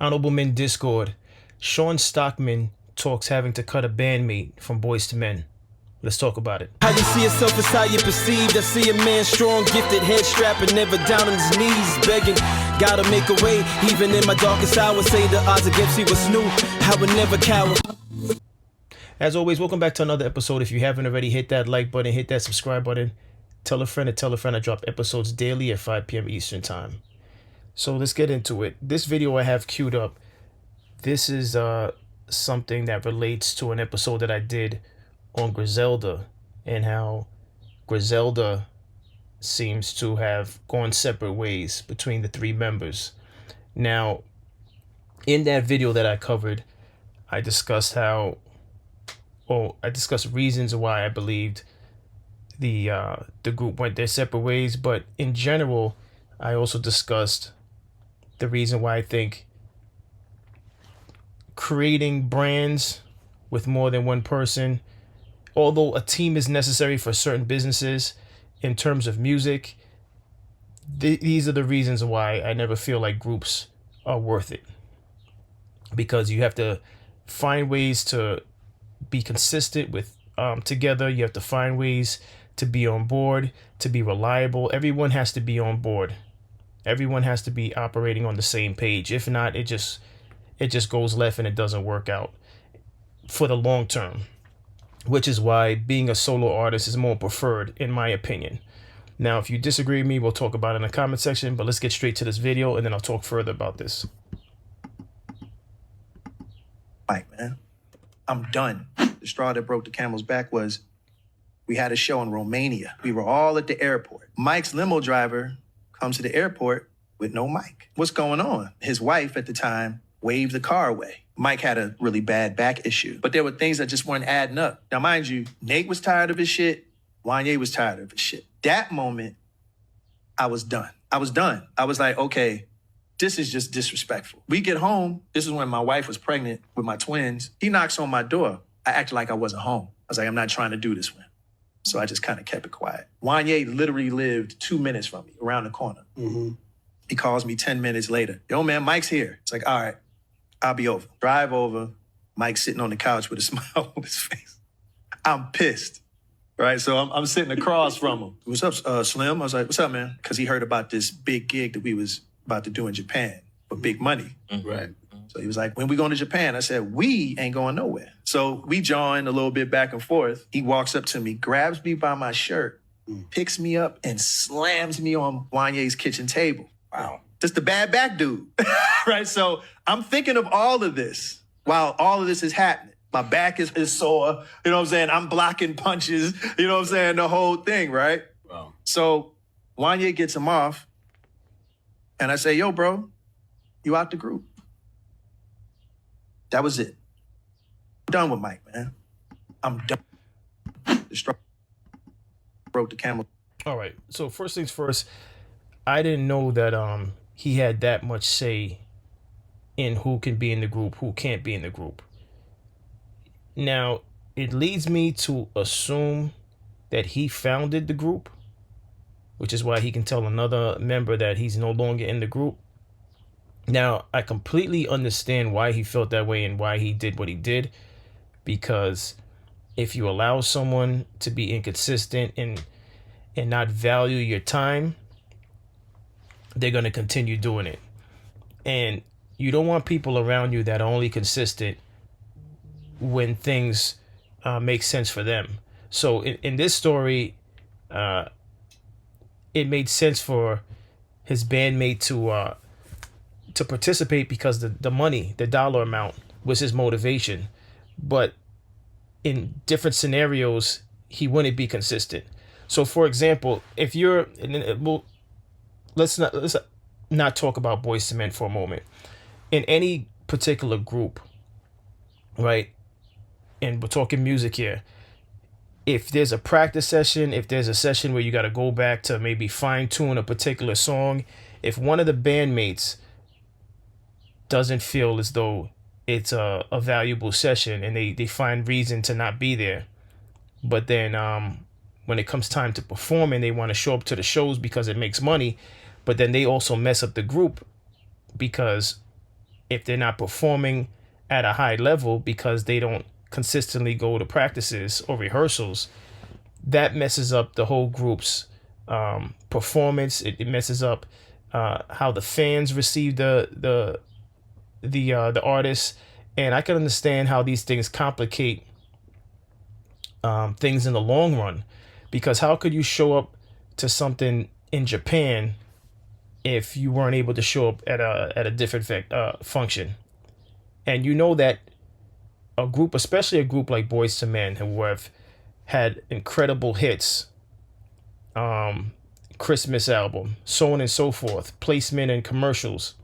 Honorable Men Discord. Shawn Stockman talks having to cut a bandmate from Boys to Men. Let's talk about it. How you see yourself is how you perceived. I see a man strong, gifted, head strapping, never down on his knees, begging. Gotta make a way, even in my darkest hour. Say the odds against me was new. I would never cower. As always, welcome back to another episode. If you haven't already, hit that like button, hit that subscribe button. Tell a friend I drop episodes daily at 5 p.m. Eastern Time. So let's get into it. This video I have queued up. This is something that relates to an episode that I did on Griselda and how Griselda seems to have gone separate ways between the three members. Now, in that video that I covered, I discussed reasons why I believed the group went their separate ways, but in general, I also discussed the reason why I think creating brands with more than one person, although a team is necessary for certain businesses in terms of music, these are the reasons why I never feel like groups are worth it. Because you have to find ways to be consistent with together. You have to find ways to be on board, to be reliable. Everyone has to be on board. Everyone has to be operating on the same page. If not, it just goes left and it doesn't work out for the long term, which is why being a solo artist is more preferred, in my opinion. Now, if you disagree with me, we'll talk about it in the comment section, but let's get straight to this video and then I'll talk further about this. Mike, man, I'm done. The straw that broke the camel's back was we had a show in Romania. We were all at the airport. Mike's limo driver comes to the airport with no mic. What's going on? His wife at the time waved the car away. Mike had a really bad back issue, but there were things that just weren't adding up. Now, mind you, Nate was tired of his shit. Wanye was tired of his shit. That moment, I was done. I was like, okay, this is just disrespectful. We get home. This is when my wife was pregnant with my twins. He knocks on my door. I acted like I wasn't home. I was like, I'm not trying to do this with him. So I just kind of kept it quiet. Wanye literally lived 2 minutes from me, around the corner. Mm-hmm. He calls me 10 minutes later. Yo, man, Mike's here. It's like, all right, I'll be over. Drive over. Mike's sitting on the couch with a smile on his face. I'm pissed, right? So I'm sitting across from him. What's up, Slim? I was like, what's up, man? Because he heard about this big gig that we was about to do in Japan for big money. Mm-hmm. Right. So he was like, when we going to Japan? I said, we ain't going nowhere. So we joined a little bit back and forth. He walks up to me, grabs me by my shirt, picks me up, and slams me on Wanye's kitchen table. Wow. Just the bad back dude, right? So I'm thinking of all of this while all of this is happening. My back is sore, you know what I'm saying? I'm blocking punches, you know what I'm saying? The whole thing, right? Wow. So Wanye gets him off, and I say, yo, bro, you out the group. That was it. I'm done with Mike, man. I'm done. The straw broke the camel. All right. So first things first, I didn't know that he had that much say in who can be in the group, who can't be in the group. Now, it leads me to assume that he founded the group, which is why he can tell another member that he's no longer in the group. Now, I completely understand why he felt that way and why he did what he did, because if you allow someone to be inconsistent and not value your time, they're going to continue doing it. And you don't want people around you that are only consistent when things make sense for them. So in this story, it made sense for his bandmate to participate because the money, the dollar amount was his motivation. But in different scenarios, he wouldn't be consistent. So for example, if you're, let's not talk about Boys to Men for a moment. In any particular group, right? And we're talking music here. If there's a practice session, if there's a session where you got to go back to maybe fine tune a particular song, if one of the bandmates doesn't feel as though it's a valuable session and they find reason to not be there, but then when it comes time to perform and they want to show up to the shows because it makes money, but then they also mess up the group because if they're not performing at a high level because they don't consistently go to practices or rehearsals, that messes up the whole group's performance. It messes up how the fans receive the artists, and I can understand how these things complicate things in the long run, because how could you show up to something in Japan if you weren't able to show up at a different function? And you know that a group, especially a group like Boyz II Men, who have had incredible hits, Christmas album, so on and so forth, placement in commercials.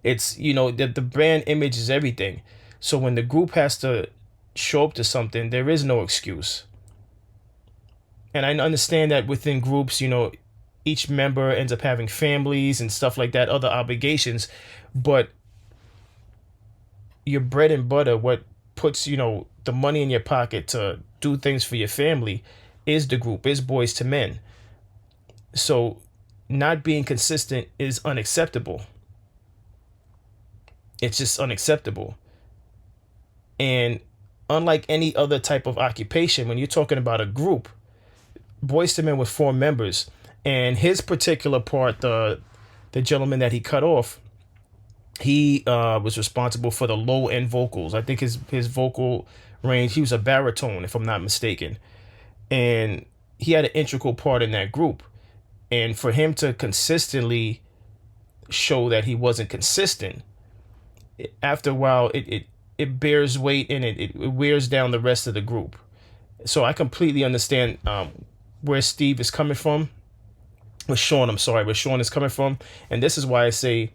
It's, the brand image is everything. So when the group has to show up to something, there is no excuse. And I understand that within groups, each member ends up having families and stuff like that, other obligations. But your bread and butter, what puts, the money in your pocket to do things for your family, is the group, is Boyz II Men. So not being consistent is unacceptable. It's just unacceptable. And unlike any other type of occupation, when you're talking about a group, Boyz II Men with 4 members, and his particular part, the gentleman that he cut off, he was responsible for the low end vocals. I think his vocal range, he was a baritone, if I'm not mistaken, and he had an integral part in that group. And for him to consistently show that he wasn't consistent, after a while, it bears weight, and it wears down the rest of the group. So I completely understand where Steve is coming from. Where Shawn is coming from. And this is why I say,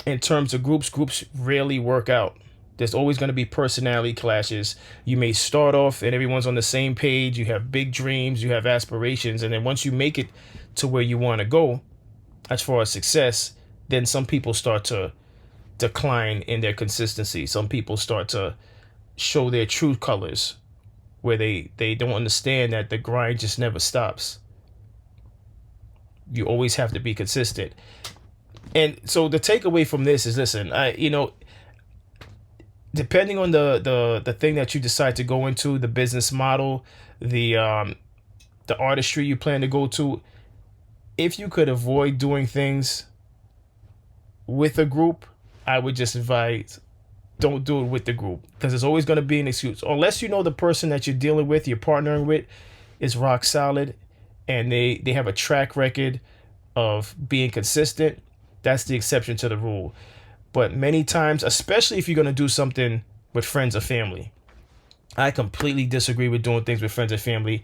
in terms of groups rarely work out. There's always going to be personality clashes. You may start off and everyone's on the same page. You have big dreams, you have aspirations. And then once you make it to where you want to go, as far as success, then some people start to decline in their consistency. Some people start to show their true colors, where they don't understand that the grind just never stops. You always have to be consistent. And so the takeaway from this is, listen, depending on the thing that you decide to go into, the business model, the artistry you plan to go to, if you could avoid doing things with a group, I would just advise, don't do it with the group, because there's always going to be an excuse. Unless the person that you're dealing with, you're partnering with, is rock solid and they have a track record of being consistent, that's the exception to the rule. But many times, especially if you're going to do something with friends or family, I completely disagree with doing things with friends and family.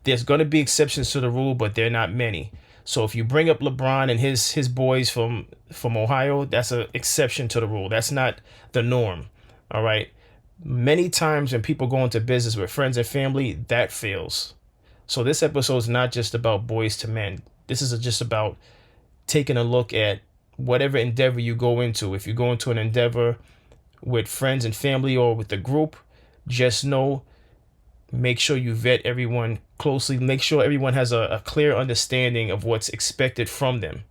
There's going to be exceptions to the rule, but they're not many. So if you bring up LeBron and his boys from Ohio, that's an exception to the rule. That's not the norm. All right. Many times when people go into business with friends and family, that fails. So this episode is not just about Boyz II Men. This is just about taking a look at whatever endeavor you go into. If you go into an endeavor with friends and family or with the group, just know, make sure you vet everyone closely. Make sure everyone has a clear understanding of what's expected from them.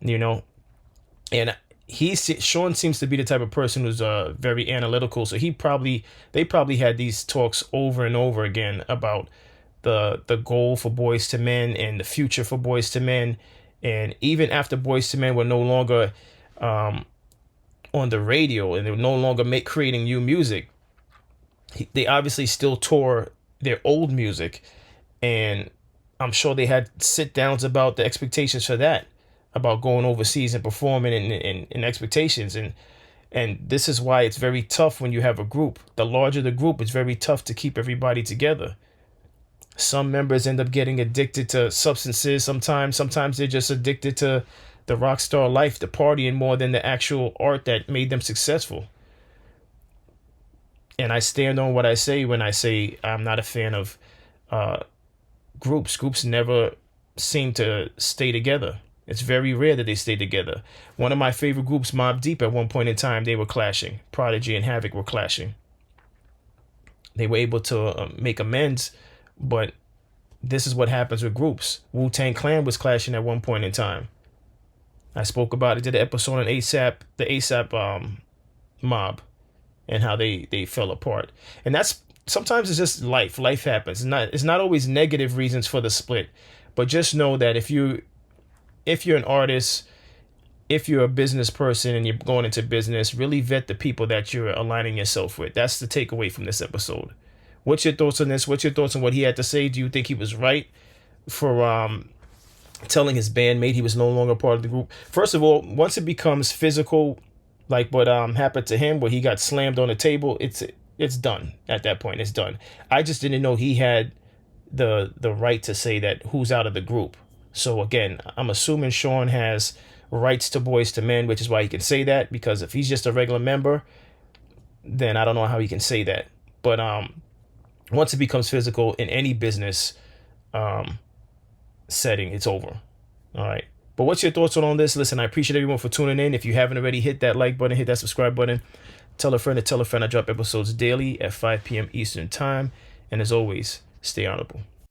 And Shawn seems to be the type of person who's very analytical. So they probably had these talks over and over again about the goal for Boyz II Men and the future for Boyz II Men. And even after Boyz II Men were no longer on the radio and they were no longer creating new music, they obviously still tore their old music. And I'm sure they had sit downs about the expectations for that, about going overseas and performing and expectations. And this is why it's very tough when you have a group. The larger the group, it's very tough to keep everybody together. Some members end up getting addicted to substances. Sometimes they're just addicted to the rock star life, the partying, more than the actual art that made them successful. And I stand on what I say when I say I'm not a fan of groups. Groups never seem to stay together. It's very rare that they stay together. One of my favorite groups, Mobb Deep, at one point in time, they were clashing. Prodigy and Havoc were clashing. They were able to make amends, but this is what happens with groups. Wu-Tang Clan was clashing at one point in time. I spoke about it, did an episode on the ASAP mob, and how they fell apart. And that's sometimes it's just life. Life happens. It's not always negative reasons for the split, but just know that if you're an artist, if you're a business person and you're going into business, really vet the people that you're aligning yourself with. That's the takeaway from this episode. What's your thoughts on this? What's your thoughts on what he had to say? Do you think he was right for telling his bandmate he was no longer part of the group? First of all, once it becomes physical, like what happened to him, where he got slammed on the table, it's done at that point. It's done. I just didn't know he had the right to say that who's out of the group. So again, I'm assuming Shawn has rights to Boys to Men, which is why he can say that, because if he's just a regular member, then I don't know how he can say that. But once it becomes physical in any business setting, it's over. All right. But what's your thoughts on all this? Listen, I appreciate everyone for tuning in. If you haven't already, hit that like button, hit that subscribe button. Tell a friend to tell a friend. I drop episodes daily at 5 p.m. Eastern Time. And as always, stay honorable.